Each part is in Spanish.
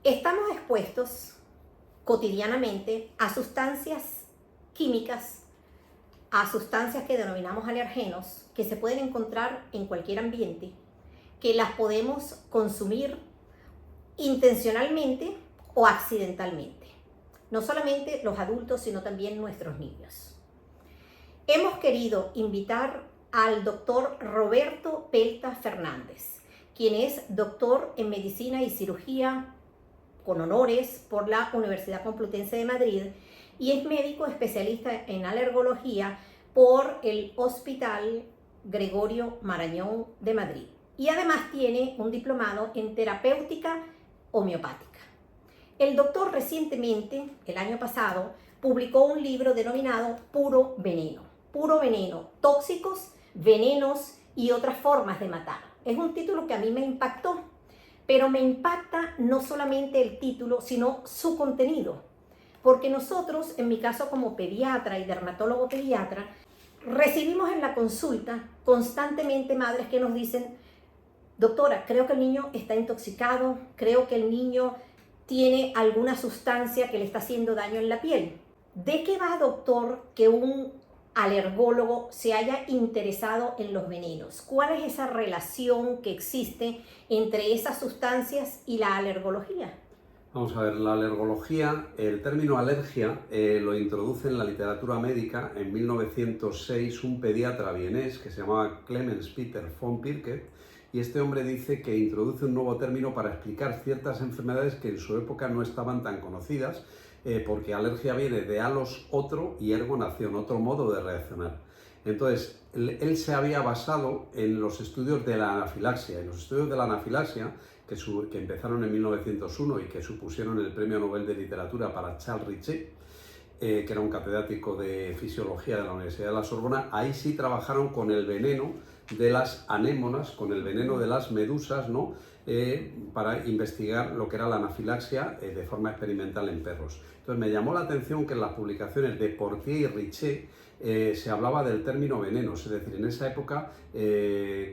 Estamos expuestos cotidianamente a sustancias químicas, a sustancias que denominamos alergenos, que se pueden encontrar en cualquier ambiente, que las podemos consumir intencionalmente o accidentalmente. No solamente los adultos, sino también nuestros niños. Hemos querido invitar al doctor Roberto Pelta Fernández, quien es doctor en Medicina y Cirugía con honores por la Universidad Complutense de Madrid y es médico especialista en alergología por el Hospital Gregorio Marañón de Madrid. Y además tiene un diplomado en terapéutica homeopática. El doctor recientemente, el año pasado, publicó un libro denominado Puro Veneno, tóxicos, venenos y otras formas de matar. Es un título que a mí me impactó, pero me impacta no solamente el título, sino su contenido. Porque nosotros, en mi caso como pediatra y dermatólogo pediatra, recibimos en la consulta constantemente madres que nos dicen: doctora, creo que el niño está intoxicado, creo que el niño tiene alguna sustancia que le está haciendo daño en la piel. ¿De qué va, doctor, que un alergólogo se haya interesado en los venenos? ¿Cuál es esa relación que existe entre esas sustancias y la alergología? Vamos a ver, la alergología, el término alergia lo introduce en la literatura médica en 1906 un pediatra vienés que se llamaba Clemens Peter von Pirket, y este hombre dice que introduce un nuevo término para explicar ciertas enfermedades que en su época no estaban tan conocidas, porque alergia viene de alos otro y ergo nación, otro modo de reaccionar. Entonces, él se había basado en los estudios de la anafilaxia. En los estudios de la anafilaxia, que empezaron en 1901 y que supusieron el Premio Nobel de Literatura para Charles Richet, que era un catedrático de fisiología de la Universidad de la Sorbona, ahí sí trabajaron con el veneno de las anémonas, con el veneno de las medusas, ¿no? Para investigar lo que era la anafilaxia de forma experimental en perros. Entonces me llamó la atención que en las publicaciones de Portier y Richet se hablaba del término venenos, es decir, en esa época,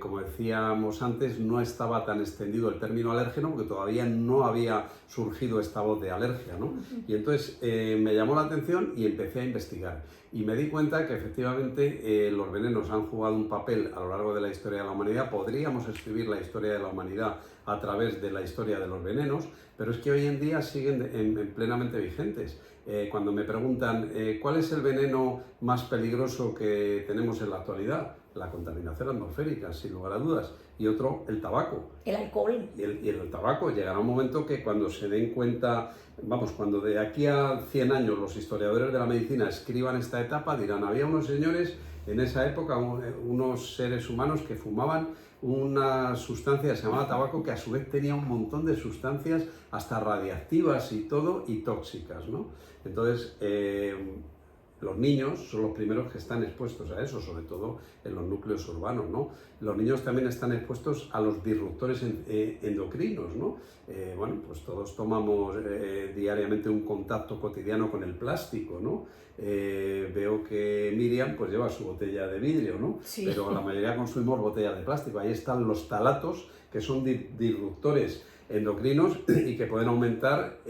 como decíamos antes, no estaba tan extendido el término alérgeno porque todavía no había surgido esta voz de alergia, ¿no? Y entonces me llamó la atención y empecé a investigar. Y me di cuenta que efectivamente los venenos han jugado un papel a lo largo de la historia de la humanidad. Podríamos escribir la historia de la humanidad a través de la historia de los venenos, pero es que hoy en día siguen plenamente vigentes. Cuando me preguntan ¿cuál es el veneno más peligroso que tenemos en la actualidad? La contaminación atmosférica, sin lugar a dudas, y otro, el tabaco. El alcohol. Y el tabaco. Llegará un momento que cuando se den cuenta, vamos, cuando de aquí a 100 años los historiadores de la medicina escriban esta etapa, dirán: había unos señores en esa época, unos seres humanos que fumaban una sustancia que se llamaba tabaco, que a su vez tenía un montón de sustancias hasta radiactivas y todo, y tóxicas, ¿no? Entonces, los niños son los primeros que están expuestos a eso, sobre todo en los núcleos urbanos, ¿no? Los niños también están expuestos a los disruptores endocrinos, ¿no? Bueno, pues todos tomamos diariamente un contacto cotidiano con el plástico, ¿no? Veo que Miriam pues lleva su botella de vidrio, ¿no? Sí. Pero la mayoría consumimos botellas de plástico. Ahí están los talatos, que son disruptores endocrinos y que pueden aumentar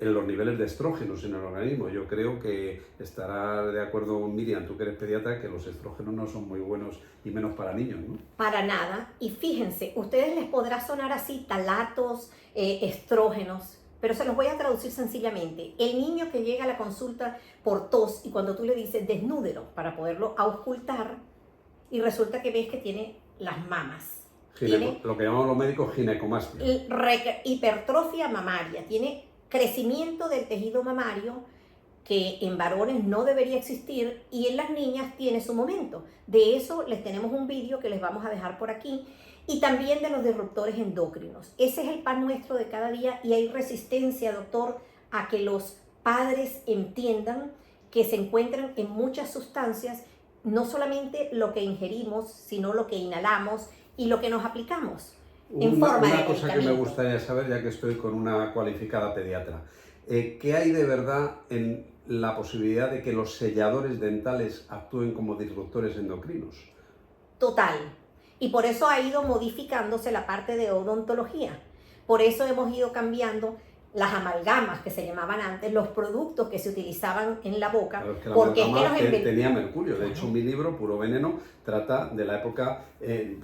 en los niveles de estrógenos en el organismo. Yo creo que estará de acuerdo con Miriam, tú que eres pediatra, que los estrógenos no son muy buenos y menos para niños, ¿no? Para nada. Y fíjense, ustedes les podrá sonar así talatos, estrógenos, pero se los voy a traducir sencillamente. El niño que llega a la consulta por tos y cuando tú le dices desnúdelo para poderlo auscultar y resulta que ves que tiene las mamas. Tiene lo que llamamos los médicos ginecomastia. Hipertrofia mamaria, tiene crecimiento del tejido mamario que en varones no debería existir y en las niñas tiene su momento. De eso les tenemos un vídeo que les vamos a dejar por aquí y también de los disruptores endocrinos. Ese es el pan nuestro de cada día y hay resistencia, doctor, a que los padres entiendan que se encuentran en muchas sustancias, no solamente lo que ingerimos, sino lo que inhalamos y lo que nos aplicamos. Una cosa que me gustaría saber, ya que estoy con una cualificada pediatra, ¿qué hay de verdad en la posibilidad de que los selladores dentales actúen como disruptores endocrinos? Total. Y por eso ha ido modificándose la parte de odontología. Por eso hemos ido cambiando las amalgamas que se llamaban antes, los productos que se utilizaban en la boca, claro, es que la porque amalgama es que los tenía mercurio. De hecho, mi libro, Puro Veneno, trata de la época,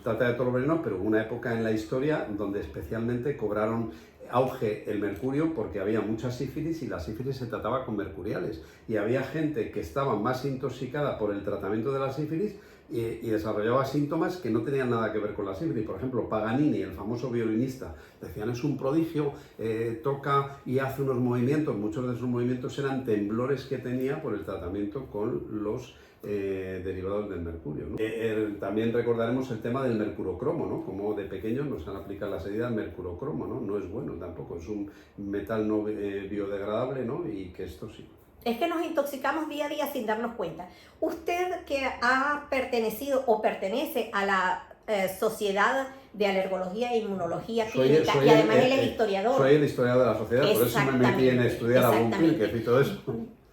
trata de todos los venenos, pero una época en la historia donde especialmente cobraron auge el mercurio porque había mucha sífilis y la sífilis se trataba con mercuriales. Y había gente que estaba más intoxicada por el tratamiento de la sífilis y desarrollaba síntomas que no tenían nada que ver con la sífilis. Por ejemplo, Paganini, el famoso violinista, decían es un prodigio, toca y hace unos movimientos, muchos de esos movimientos eran temblores que tenía por el tratamiento con los derivados del mercurio, ¿no? También recordaremos el tema del mercurocromo, ¿no? Como de pequeños nos han aplicado las heridas mercurocromo, ¿no? No es bueno tampoco, es un metal no biodegradable, ¿no? Y que esto sí. Es que nos intoxicamos día a día sin darnos cuenta. Usted que ha pertenecido o pertenece a la Sociedad de Alergología e Inmunología Clínica y además él es historiador. Soy el historiador de la sociedad, por eso me metí en estudiar a Von Pilkert y todo eso.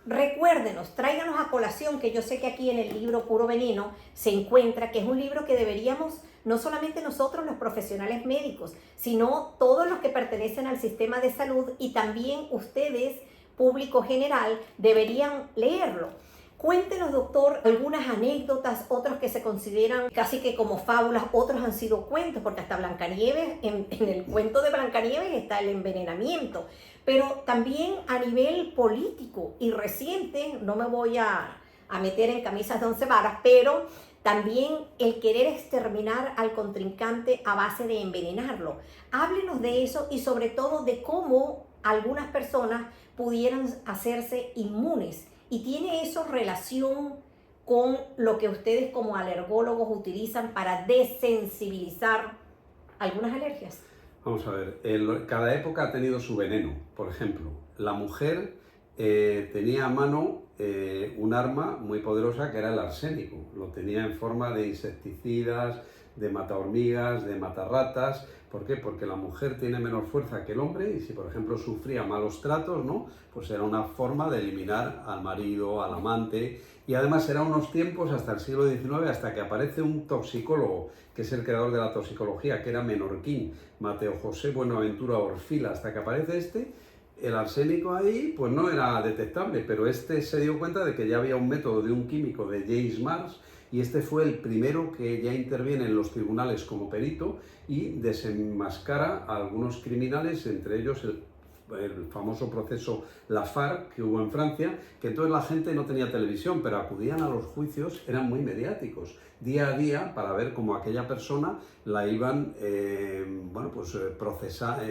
Recuérdenos, tráiganos a colación, que yo sé que aquí en el libro Puro Veneno se encuentra, que es un libro que deberíamos, no solamente nosotros los profesionales médicos, sino todos los que pertenecen al sistema de salud y también ustedes, público general, deberían leerlo. Cuéntenos, doctor, algunas anécdotas, otros que se consideran casi que como fábulas, otros han sido cuentos, porque hasta Blancanieves, en el cuento de Blancanieves está el envenenamiento, pero también a nivel político y reciente, no me voy a meter en camisas de 11 varas, pero también el querer exterminar al contrincante a base de envenenarlo. Háblenos de eso y sobre todo de cómo algunas personas pudieran hacerse inmunes. ¿Y tiene eso relación con lo que ustedes como alergólogos utilizan para desensibilizar algunas alergias? Vamos a ver, cada época ha tenido su veneno. Por ejemplo, la mujer tenía a mano un arma muy poderosa que era el arsénico. Lo tenía en forma de insecticidas, de matahormigas, de matarratas. ¿Por qué? Porque la mujer tiene menos fuerza que el hombre y si, por ejemplo, sufría malos tratos, ¿no? Pues era una forma de eliminar al marido, al amante. Y además eran unos tiempos hasta el siglo XIX, hasta que aparece un toxicólogo, que es el creador de la toxicología, que era menorquín, Mateo José Buenaventura Orfila. Hasta que aparece el arsénico ahí pues no era detectable, pero se dio cuenta de que ya había un método de un químico de James Mars y fue el primero que ya interviene en los tribunales como perito y desenmascara a algunos criminales, entre ellos el famoso proceso Lafargue que hubo en Francia, que entonces la gente no tenía televisión, pero acudían a los juicios, eran muy mediáticos, día a día, para ver cómo aquella persona la iban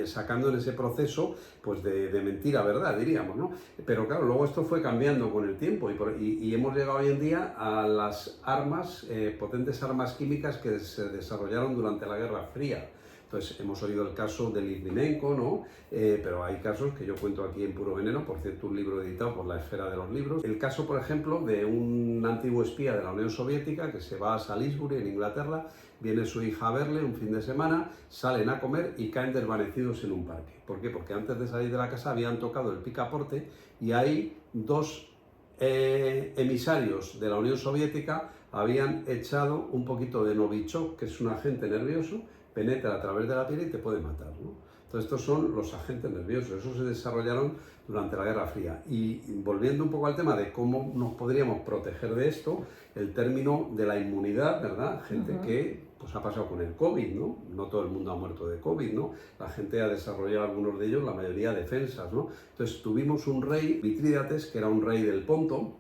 sacando en ese proceso pues de mentira, verdad, diríamos, ¿no? Pero claro, luego esto fue cambiando con el tiempo y hemos llegado hoy en día a las armas, potentes armas químicas que se desarrollaron durante la Guerra Fría. Entonces, hemos oído el caso de Litvinenko, ¿no? Pero hay casos que yo cuento aquí en Puro Veneno, por cierto, un libro editado por la Esfera de los Libros. El caso, por ejemplo, de un antiguo espía de la Unión Soviética que se va a Salisbury, en Inglaterra, viene su hija a verle un fin de semana, salen a comer y caen desvanecidos en un parque. ¿Por qué? Porque antes de salir de la casa habían tocado el picaporte y ahí dos emisarios de la Unión Soviética habían echado un poquito de Novichok, que es un agente nervioso, penetra a través de la piel y te puede matar, ¿no? Entonces estos son los agentes nerviosos, esos se desarrollaron durante la Guerra Fría. Y volviendo un poco al tema de cómo nos podríamos proteger de esto, el término de la inmunidad, ¿verdad? Gente que pues, ha pasado con el COVID, ¿no? No todo el mundo ha muerto de COVID, ¿no? La gente ha desarrollado, algunos de ellos, la mayoría defensas, ¿no? Entonces tuvimos un rey, Mitrídates, que era un rey del Ponto,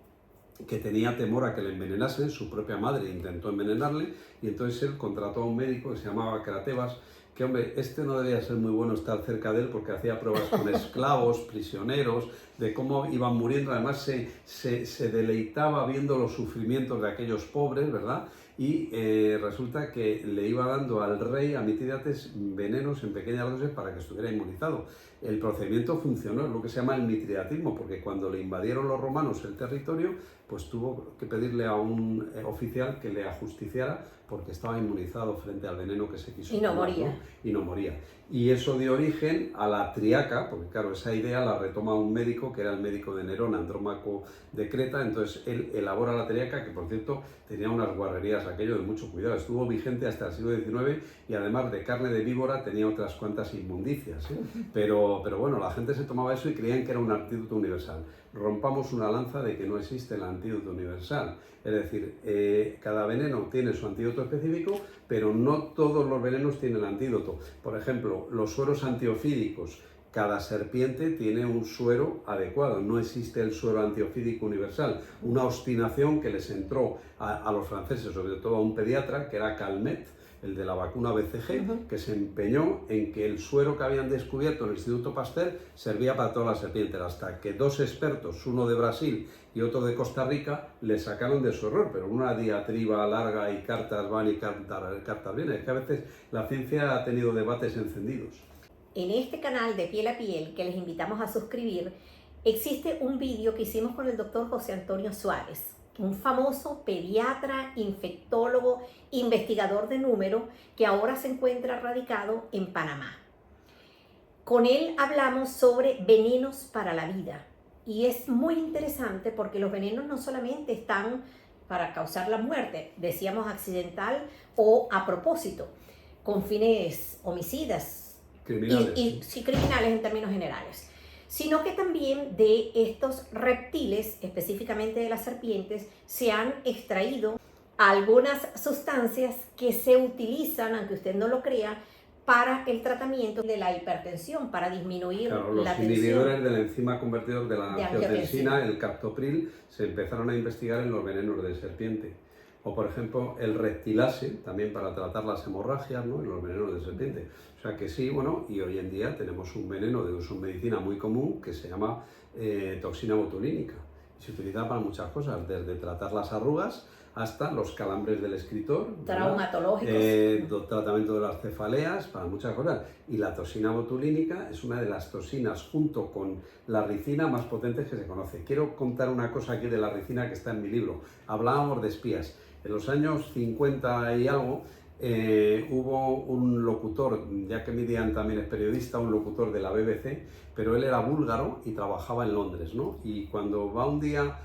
que tenía temor a que le envenenasen, su propia madre intentó envenenarle y entonces él contrató a un médico que se llamaba Cratevas, que hombre, no debía ser muy bueno estar cerca de él porque hacía pruebas con esclavos, prisioneros, de cómo iban muriendo, además se deleitaba viendo los sufrimientos de aquellos pobres, ¿verdad? Y resulta que le iba dando al rey, a Mitrídates, venenos en pequeñas dosis para que estuviera inmunizado. El procedimiento funcionó, es lo que se llama el mitridatismo, porque cuando le invadieron los romanos el territorio, pues tuvo que pedirle a un oficial que le ajusticiara porque estaba inmunizado frente al veneno que se quiso Y no tomar, moría. ¿no? Y no moría. Y eso dio origen a la triaca, porque claro, esa idea la retoma un médico, que era el médico de Nerón, Andrómaco de Creta. Entonces él elabora la triaca, que por cierto tenía unas guarrerías, aquello de mucho cuidado, estuvo vigente hasta el siglo XIX, y además de carne de víbora tenía otras cuantas inmundicias, ¿eh? Pero bueno, la gente se tomaba eso y creían que era un antídoto universal. Rompamos una lanza de que no existe el antídoto universal. Es decir, cada veneno tiene su antídoto específico, pero no todos los venenos tienen antídoto. Por ejemplo, los sueros antiofídicos. Cada serpiente tiene un suero adecuado, no existe el suero antiofídico universal. Una obstinación que les entró a los franceses, sobre todo a un pediatra, que era Calmet, el de la vacuna BCG, que se empeñó en que el suero que habían descubierto en el Instituto Pasteur servía para todas las serpientes, hasta que dos expertos, uno de Brasil y otro de Costa Rica, le sacaron de su error, pero una diatriba larga y cartas van y cartas vienen. Es que a veces la ciencia ha tenido debates encendidos. En este canal de Piel a Piel, que les invitamos a suscribir, existe un vídeo que hicimos con el doctor José Antonio Suárez, un famoso pediatra, infectólogo, investigador de número, que ahora se encuentra radicado en Panamá. Con él hablamos sobre venenos para la vida. Y es muy interesante porque los venenos no solamente están para causar la muerte, decíamos accidental o a propósito, con fines homicidas Criminales. y criminales en términos generales, sino que también de estos reptiles, específicamente de las serpientes, se han extraído algunas sustancias que se utilizan, aunque usted no lo crea, para el tratamiento de la hipertensión, para disminuir la tensión. Los inhibidores de la enzima convertidor de la angiotensina, el captopril, se empezaron a investigar en los venenos de serpiente. O, por ejemplo, el reptilase, también para tratar las hemorragias, ¿no?, en los venenos de serpiente. O sea que sí, bueno, y hoy en día tenemos un veneno de uso en medicina muy común que se llama toxina botulínica. Y se utiliza para muchas cosas, desde tratar las arrugas hasta los calambres del escritor, traumatológicos, tratamiento de las cefaleas, para muchas cosas. Y la toxina botulínica es una de las toxinas, junto con la ricina, más potentes que se conoce. Quiero contar una cosa aquí de la ricina que está en mi libro. Hablábamos de espías. En los años 50 y algo, hubo un locutor, ya que Midian también es periodista, un locutor de la BBC, pero él era búlgaro y trabajaba en Londres, ¿no? Y cuando va un día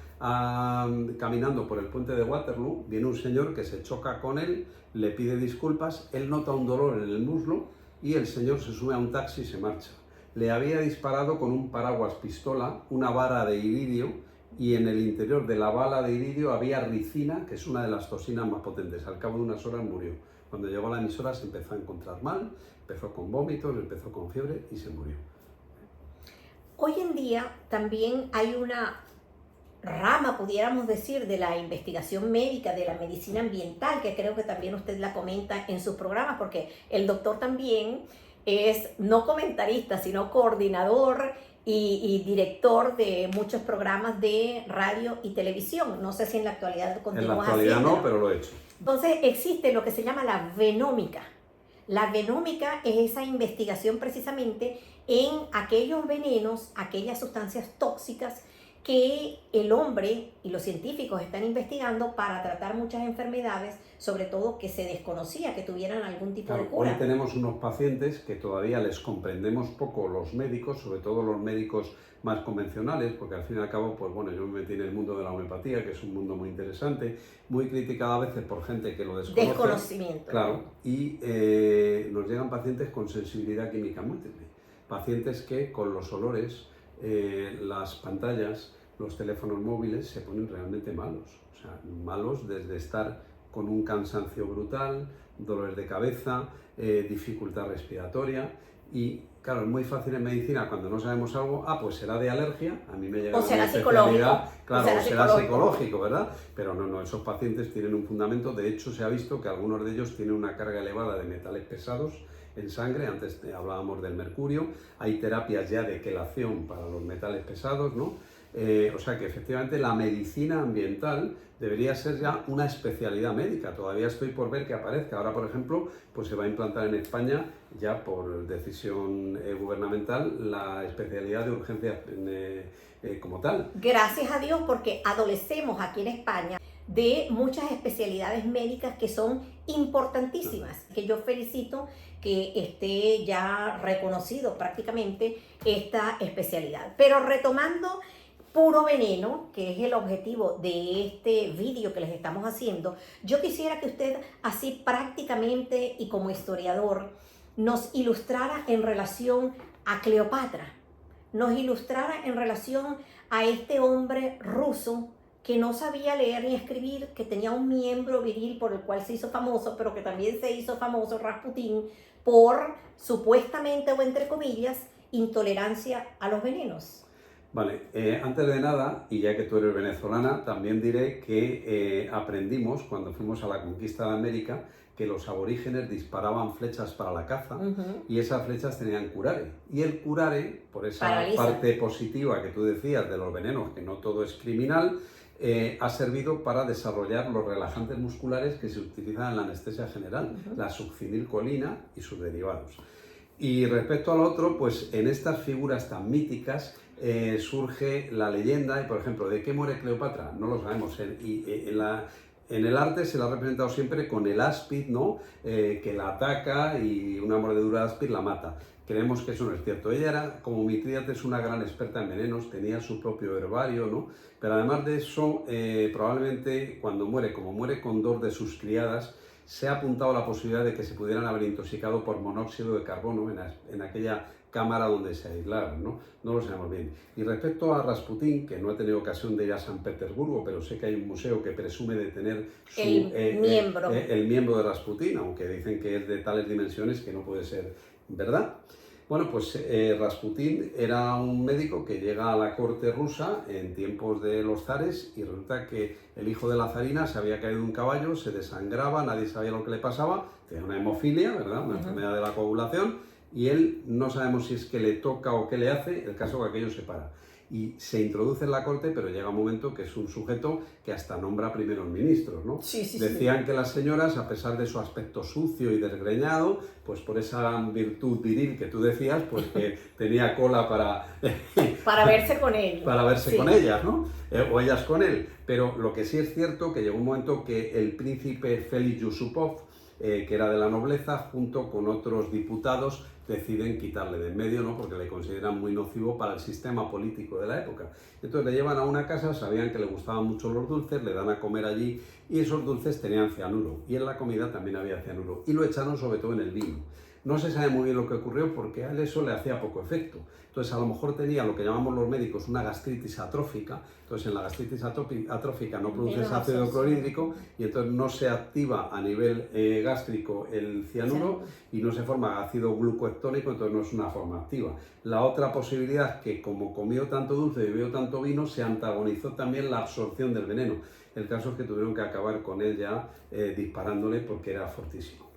caminando por el puente de Waterloo, viene un señor que se choca con él, le pide disculpas, él nota un dolor en el muslo y el señor se sube a un taxi y se marcha. Le había disparado con un paraguas pistola una vara de iridio, y en el interior de la bala de iridio había ricina, que es una de las toxinas más potentes. Al cabo de unas horas murió. Cuando llegó a la emisora se empezó a encontrar mal, empezó con vómitos, empezó con fiebre y se murió. Hoy en día también hay una rama, pudiéramos decir, de la investigación médica, de la medicina ambiental, que creo que también usted la comenta en sus programas, porque el doctor también es no comentarista, sino coordinador y director de muchos programas de radio y televisión. No sé si en la actualidad continúa haciendo. En la actualidad no, pero lo he hecho. Entonces existe lo que se llama la venómica. La venómica es esa investigación precisamente en aquellos venenos, aquellas sustancias tóxicas que el hombre y los científicos están investigando para tratar muchas enfermedades, sobre todo que se desconocía que tuvieran algún tipo de cura. Hoy tenemos unos pacientes que todavía les comprendemos poco los médicos, sobre todo los médicos más convencionales, porque al fin y al cabo, pues bueno, yo me metí en el mundo de la homeopatía, que es un mundo muy interesante, muy criticado a veces por gente que lo desconoce. Desconocimiento. Claro, y nos llegan pacientes con sensibilidad química múltiple, pacientes que con los olores, las pantallas, los teléfonos móviles se ponen realmente malos, o sea, malos desde estar con un cansancio brutal, dolores de cabeza, dificultad respiratoria. Y claro, es muy fácil en medicina cuando no sabemos algo, pues será de alergia, a mí me llega o será psicológico, claro, o será psicológico, ¿verdad? Pero no, esos pacientes tienen un fundamento. De hecho, se ha visto que algunos de ellos tienen una carga elevada de metales pesados en sangre. Antes hablábamos del mercurio, hay terapias ya de quelación para los metales pesados, ¿no? O sea que efectivamente la medicina ambiental debería ser ya una especialidad médica. Todavía estoy por ver que aparezca. Ahora, por ejemplo, pues se va a implantar en España, ya por decisión gubernamental, la especialidad de urgencias como tal. Gracias a Dios, porque adolecemos aquí en España de muchas especialidades médicas que son importantísimas, que yo felicito que esté ya reconocido prácticamente esta especialidad. Pero retomando puro veneno, que es el objetivo de este vídeo que les estamos haciendo, yo quisiera que usted así prácticamente y como historiador nos ilustrara en relación a Cleopatra, nos ilustrara en relación a este hombre ruso que no sabía leer ni escribir, que tenía un miembro viril por el cual se hizo famoso, pero que también se hizo famoso Rasputín por supuestamente o entre comillas intolerancia a los venenos. Vale, antes de nada, y ya que tú eres venezolana, también diré que aprendimos cuando fuimos a la conquista de América que los aborígenes disparaban flechas para la caza y esas flechas tenían curare. Y el curare, por esa parte positiva que tú decías de los venenos, que no todo es criminal, ha servido para desarrollar los relajantes musculares que se utilizan en la anestesia general, la succinilcolina y sus derivados. Y respecto al otro, pues en estas figuras tan míticas surge la leyenda, y por ejemplo, ¿de qué muere Cleopatra? No lo sabemos. En el arte se la ha representado siempre con el áspid, ¿no? Que la ataca y una mordedura de áspid la mata. Creemos que eso no es cierto. Ella era, como Mitrídates, una gran experta en venenos, tenía su propio herbario, ¿no? Pero además de eso, probablemente cuando muere, como muere con dos de sus criadas, se ha apuntado la posibilidad de que se pudieran haber intoxicado por monóxido de carbono en aquella cámara donde se aislaron, ¿no? No lo sabemos bien. Y respecto a Rasputín, que no he tenido ocasión de ir a San Petersburgo, pero sé que hay un museo que presume de tener el miembro de Rasputín, aunque dicen que es de tales dimensiones que no puede ser verdad. Bueno, pues Rasputín era un médico que llega a la corte rusa en tiempos de los zares y resulta que el hijo de la zarina se había caído de un caballo, se desangraba, nadie sabía lo que le pasaba, tenía una hemofilia, ¿verdad? Una enfermedad de la coagulación, y él no sabemos si es que le toca o qué le hace, el caso que aquello se para. Y se introduce en la corte, pero llega un momento que es un sujeto que hasta nombra primeros ministros, ¿no? Decían que las señoras, a pesar de su aspecto sucio y desgreñado, pues por esa virtud viril que tú decías, pues que tenía cola para verse con él. Para verse con ellas, ¿no? O ellas con él. Pero lo que sí es cierto, que llegó un momento que el príncipe Félix Yusupov, que era de la nobleza, junto con otros diputados, deciden quitarle de en medio, ¿no? Porque le consideran muy nocivo para el sistema político de la época. Entonces le llevan a una casa, sabían que le gustaban mucho los dulces, le dan a comer allí y esos dulces tenían cianuro y en la comida también había cianuro y lo echaron sobre todo en el vino. No se sabe muy bien lo que ocurrió porque a él eso le hacía poco efecto. Entonces a lo mejor tenía lo que llamamos los médicos una gastritis atrófica. Entonces en la gastritis atrófica no produces ácido clorhídrico y entonces no se activa a nivel gástrico el cianuro y no se forma ácido glucohectónico, entonces no es una forma activa. La otra posibilidad es que como comió tanto dulce y bebió tanto vino, se antagonizó también la absorción del veneno. El caso es que tuvieron que acabar con él ya disparándole porque era fortísimo.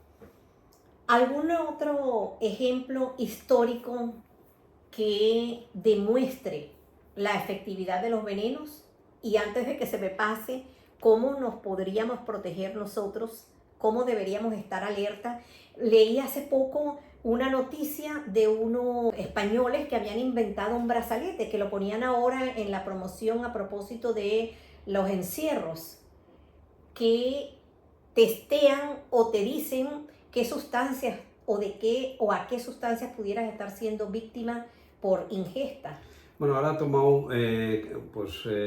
¿Algún otro ejemplo histórico que demuestre la efectividad de los venenos? Y antes de que se me pase, ¿cómo nos podríamos proteger nosotros? ¿Cómo deberíamos estar alerta? Leí hace poco una noticia de unos españoles que habían inventado un brazalete, que lo ponían ahora en la promoción a propósito de los encierros, que testean o te dicen qué sustancias o de qué o a qué sustancias pudieras estar siendo víctima por ingesta. Bueno, ahora ha tomado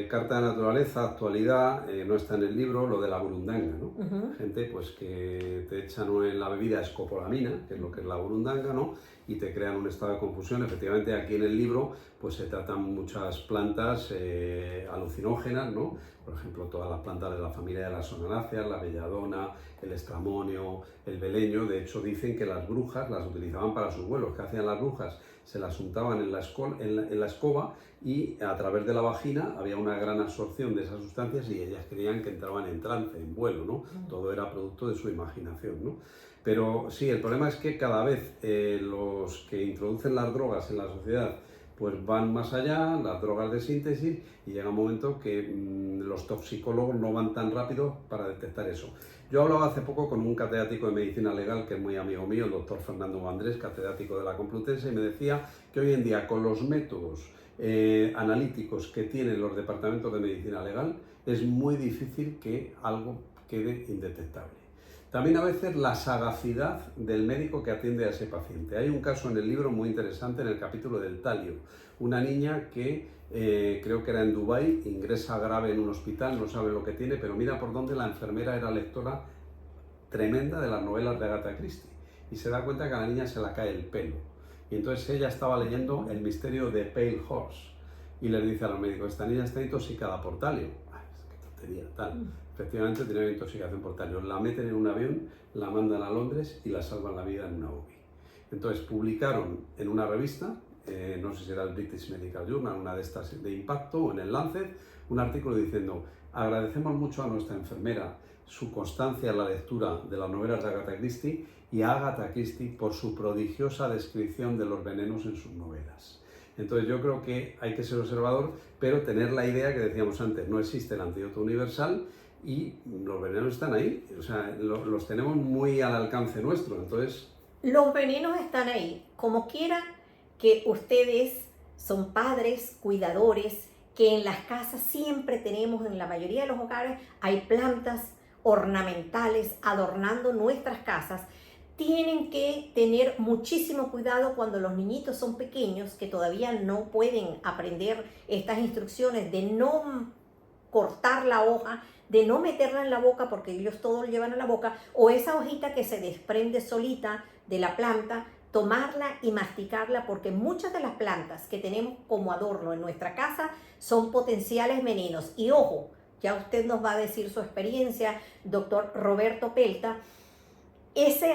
carta de naturaleza, actualidad, no está en el libro, lo de la burundanga, ¿no? Gente pues que te echan en la bebida escopolamina, que es lo que es la burundanga, ¿no? Y te crean un estado de confusión. Efectivamente, aquí en el libro pues se tratan muchas plantas alucinógenas, ¿no? Por ejemplo, todas las plantas de la familia de las sonanáceas, la belladona, el estramonio, el beleño. De hecho, dicen que las brujas las utilizaban para sus vuelos. ¿Qué hacían las brujas? Se las untaban en la escoba y a través de la vagina había una gran absorción de esas sustancias y ellas creían que entraban en trance, en vuelo, ¿no? Todo era producto de su imaginación, ¿no? Pero sí, el problema es que cada vez los que introducen las drogas en la sociedad pues van más allá, las drogas de síntesis, y llega un momento que los toxicólogos no van tan rápido para detectar eso. Yo hablaba hace poco con un catedrático de medicina legal que es muy amigo mío, el doctor Fernando Andrés, catedrático de la Complutense, y me decía que hoy en día con los métodos analíticos que tienen los departamentos de medicina legal, es muy difícil que algo quede indetectable. También a veces la sagacidad del médico que atiende a ese paciente. Hay un caso en el libro muy interesante en el capítulo del talio. Una niña que creo que era en Dubái, ingresa grave en un hospital, no sabe lo que tiene, pero mira por dónde la enfermera era lectora tremenda de las novelas de Agatha Christie. Y se da cuenta que a la niña se le cae el pelo. Y entonces ella estaba leyendo El misterio de Pale Horse. Y le dice a los médicos, esta niña está intoxicada por talio. Ay, qué tontería, tal. Efectivamente tenía intoxicación por talio. La meten en un avión, la mandan a Londres y la salvan la vida en una UBI. Entonces publicaron en una revista, no sé si era el British Medical Journal, una de estas de impacto, o en el Lancet, un artículo diciendo: agradecemos mucho a nuestra enfermera su constancia en la lectura de las novelas de Agatha Christie y a Agatha Christie por su prodigiosa descripción de los venenos en sus novelas. Entonces yo creo que hay que ser observador, pero tener la idea que decíamos antes, no existe el antídoto universal y los venenos están ahí, o sea, los tenemos muy al alcance nuestro, entonces... Los venenos están ahí, como quiera que ustedes son padres, cuidadores, que en las casas siempre tenemos, en la mayoría de los hogares, hay plantas ornamentales adornando nuestras casas. Tienen que tener muchísimo cuidado cuando los niñitos son pequeños, que todavía no pueden aprender estas instrucciones de no cortar la hoja, de no meterla en la boca porque ellos todo lo llevan a la boca, o esa hojita que se desprende solita de la planta, tomarla y masticarla, porque muchas de las plantas que tenemos como adorno en nuestra casa son potenciales venenos. Y ojo, ya usted nos va a decir su experiencia, doctor Roberto Pelta, esa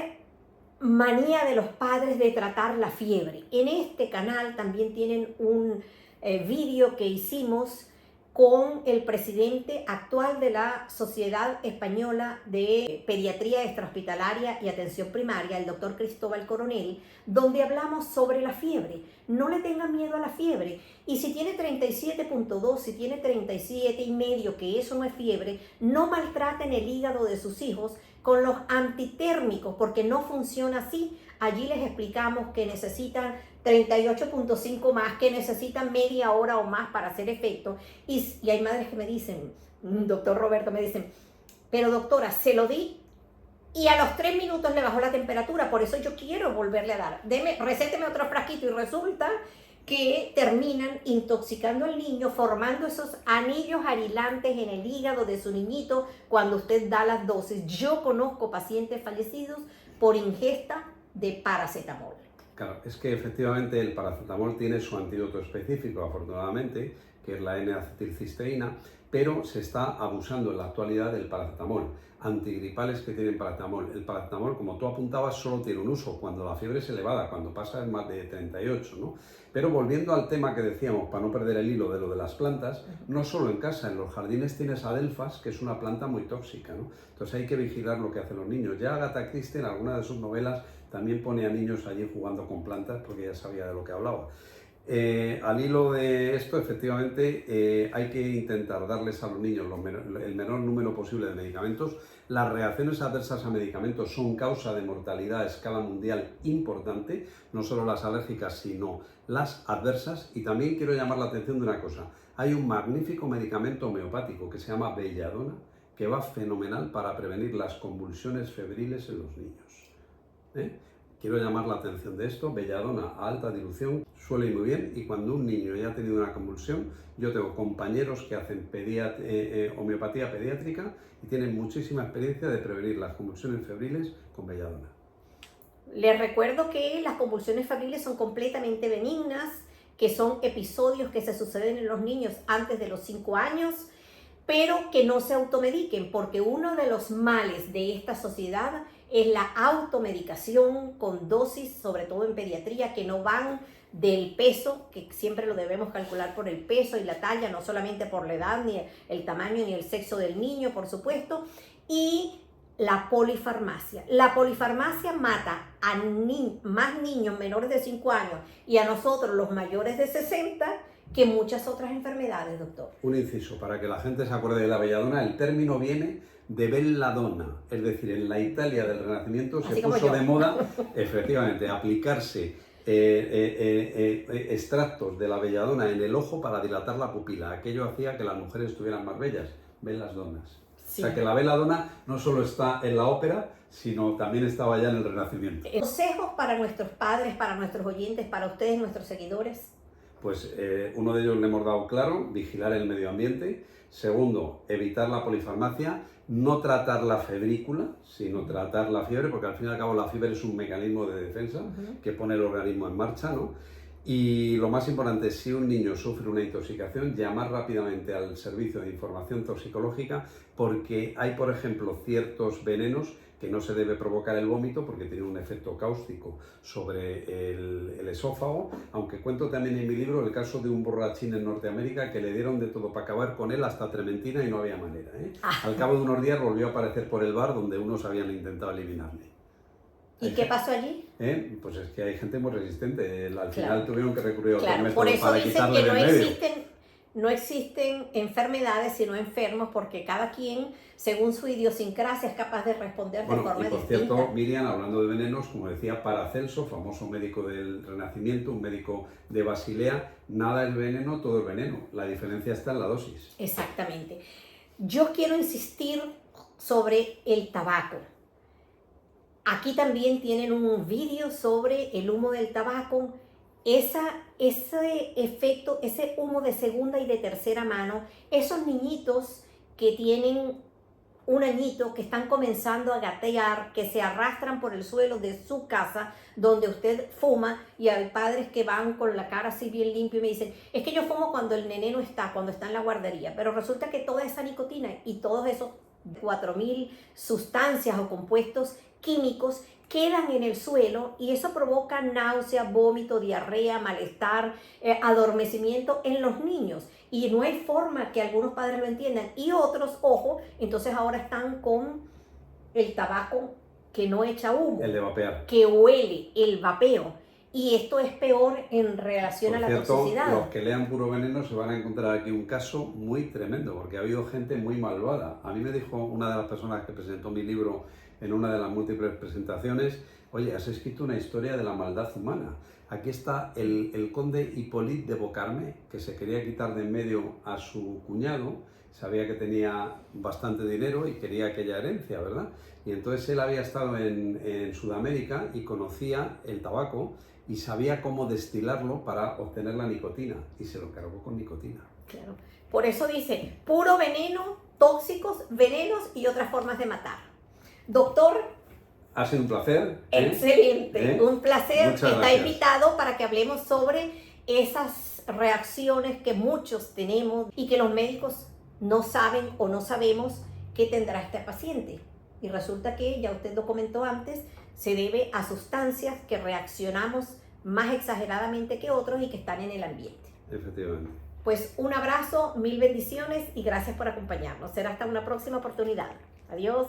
manía de los padres de tratar la fiebre. En este canal también tienen un vídeo que hicimos con el presidente actual de la Sociedad Española de Pediatría Extrahospitalaria y Atención Primaria, el doctor Cristóbal Coronel, donde hablamos sobre la fiebre. No le tengan miedo a la fiebre. Y si tiene 37.2, si tiene 37,5, que eso no es fiebre, no maltraten el hígado de sus hijos con los antitérmicos, porque no funciona así. Allí les explicamos que necesitan 38.5 más, que necesitan media hora o más para hacer efecto. Y hay madres que me dicen, doctor Roberto, me dicen, pero doctora, se lo di y a los 3 minutos le bajó la temperatura, por eso yo quiero volverle a dar. Recéteme otro frasquito, y resulta que terminan intoxicando al niño, formando esos anillos arilantes en el hígado de su niñito cuando usted da las dosis. Yo conozco pacientes fallecidos por ingesta de paracetamol. Claro, es que efectivamente el paracetamol tiene su antídoto específico, afortunadamente, que es la N-acetilcisteína, pero se está abusando en la actualidad del paracetamol. Antigripales que tienen paracetamol. El paracetamol, como tú apuntabas, solo tiene un uso cuando la fiebre es elevada, cuando pasa en más de 38, ¿no? Pero volviendo al tema que decíamos, para no perder el hilo de lo de las plantas, no solo en casa, en los jardines tienes adelfas, que es una planta muy tóxica, ¿no? Entonces hay que vigilar lo que hacen los niños. Ya Agatha Christie, en alguna de sus novelas, también pone a niños allí jugando con plantas porque ya sabía de lo que hablaba. Al hilo de esto, efectivamente, hay que intentar darles a los niños el menor número posible de medicamentos. Las reacciones adversas a medicamentos son causa de mortalidad a escala mundial importante, no solo las alérgicas, sino las adversas. Y también quiero llamar la atención de una cosa. Hay un magnífico medicamento homeopático que se llama Belladona, que va fenomenal para prevenir las convulsiones febriles en los niños. Quiero llamar la atención de esto. Belladona a alta dilución suele ir muy bien, y cuando un niño ya ha tenido una convulsión, yo tengo compañeros que hacen homeopatía pediátrica y tienen muchísima experiencia de prevenir las convulsiones febriles con Belladona. Les recuerdo que las convulsiones febriles son completamente benignas, que son episodios que se suceden en los niños antes de los 5 años, pero que no se automediquen, porque uno de los males de esta sociedad es la automedicación con dosis, sobre todo en pediatría, que no van del peso, que siempre lo debemos calcular por el peso y la talla, no solamente por la edad, ni el tamaño, ni el sexo del niño, por supuesto, y la polifarmacia. La polifarmacia mata a más niños menores de 5 años y a nosotros, los mayores de 60, que muchas otras enfermedades, doctor. Un inciso, para que la gente se acuerde de la belladona, el término viene de belladonna, es decir, en la Italia del Renacimiento se puso de moda, efectivamente, aplicarse extractos de la belladona en el ojo para dilatar la pupila. Aquello hacía que las mujeres estuvieran más bellas. belladonnas. Sí. O sea que la belladonna no solo está en la ópera, sino también estaba ya en el Renacimiento. Consejos para nuestros padres, para nuestros oyentes, para ustedes, nuestros seguidores. Pues uno de ellos le hemos dado claro, vigilar el medio ambiente. Segundo, evitar la polifarmacia, no tratar la febrícula, sino tratar la fiebre, porque al fin y al cabo la fiebre es un mecanismo de defensa que pone el organismo en marcha, ¿no? Y lo más importante, si un niño sufre una intoxicación, llamar rápidamente al servicio de información toxicológica, porque hay, por ejemplo, ciertos venenos que no se debe provocar el vómito porque tiene un efecto cáustico sobre el esófago, aunque cuento también en mi libro el caso de un borrachín en Norteamérica que le dieron de todo para acabar con él, hasta trementina, y no había manera, ¿eh? Al cabo de unos días volvió a aparecer por el bar donde unos habían intentado eliminarle. ¿Y qué pasó allí? Pues es que hay gente muy resistente, al final Claro. tuvieron que recurrir a otro Claro, método por eso para dicen quitarle que de en medio. no existen enfermedades, sino enfermos, porque cada quien, según su idiosincrasia, es capaz de responder de Bueno, forma y por distinta. cierto, Miriam, hablando de venenos, como decía Paracelso, famoso médico del Renacimiento, un médico de Basilea, nada es veneno, todo es veneno. La diferencia está en la dosis. Exactamente. Yo quiero insistir sobre el tabaco. Aquí también tienen un vídeo sobre el humo del tabaco. Ese efecto, ese humo de segunda y de tercera mano, esos niñitos que tienen un añito, que están comenzando a gatear, que se arrastran por el suelo de su casa donde usted fuma, y hay padres que van con la cara así bien limpia y me dicen, es que yo fumo cuando el nene no está, cuando está en la guardería, pero resulta que toda esa nicotina y todos esos 4.000 sustancias o compuestos químicos quedan en el suelo, y eso provoca náusea, vómito, diarrea, malestar, adormecimiento en los niños, y no hay forma que algunos padres lo entiendan, y otros, ojo, entonces ahora están con el tabaco que no echa humo, El de vapear. que huele, el vapeo, y esto es peor en relación a la Por cierto, toxicidad. los que lean Puro Veneno se van a encontrar aquí un caso muy tremendo, porque ha habido gente muy malvada. A mí me dijo una de las personas que presentó mi libro en una de las múltiples presentaciones, oye, has escrito una historia de la maldad humana. Aquí está el conde Hippolyte de Beauharnais, que se quería quitar de en medio a su cuñado, sabía que tenía bastante dinero y quería aquella herencia, ¿verdad? Y entonces él había estado en Sudamérica y conocía el tabaco y sabía cómo destilarlo para obtener la nicotina, y se lo cargó con nicotina. Claro. Por eso dice, puro veneno, tóxicos, venenos y otras formas de matar. Doctor, ha sido un placer. Excelente, un placer. Muchas Está gracias. invitado para que hablemos sobre esas reacciones que muchos tenemos y que los médicos no saben o no sabemos qué tendrá este paciente. Y resulta que, ya usted lo comentó antes, se debe a sustancias que reaccionamos más exageradamente que otros y que están en el ambiente. Efectivamente. Pues un abrazo, mil bendiciones y gracias por acompañarnos. Será hasta una próxima oportunidad. Adiós.